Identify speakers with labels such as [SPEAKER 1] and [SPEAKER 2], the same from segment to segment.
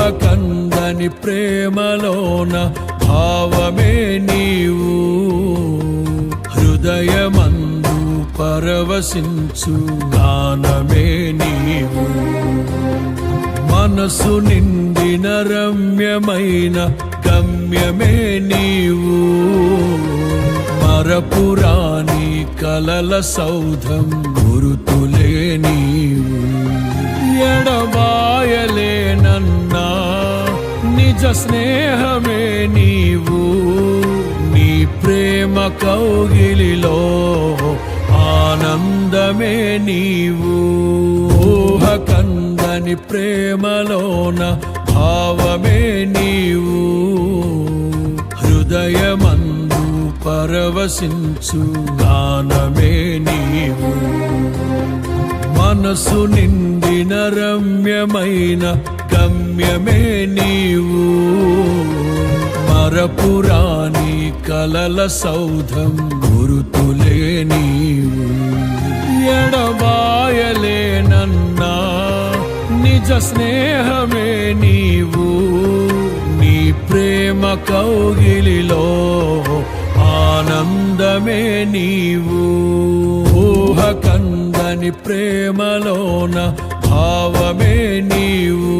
[SPEAKER 1] ఊహకందని ప్రేమలోన భావమే నీవు, హృదయమందు పరవశించు గానమే నీవు. మనసు నిండిన రమ్యమైన గమ్యమే నీవు, మరపురాని కలల సౌధం గురుతులే నీవు. ఎడబాయలేనన్నా నిజ స్నేహమే నీవు, నీ ప్రేమ కౌగిలిలో ఆనందమే నీవు. ఊహకందని ప్రేమలోన భావమే నీవు, హృదయమందు పరవశించు గానమే నీవు. మనసు నిండిన రమ్యమైన గమ్యమే నీవు, మరపురాని కలల సౌధం గురుతులే నీవు. ఎడబాయలేనన్నా నిజ స్నేహమే నీవు, నీ ప్రేమ కౌగిలిలో ఆనందమే నీవు. ఊహకందని ప్రేమలోన భావమే నీవు,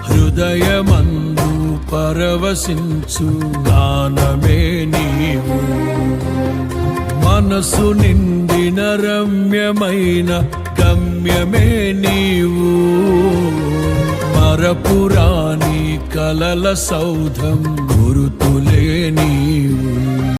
[SPEAKER 1] హృదయమందు పరవశించు గానమే నీవు. మనసు నిండిన రమ్యమైన గమ్యమే నీవు, మరపురాని కలల సౌధం గురుతులే నీవు.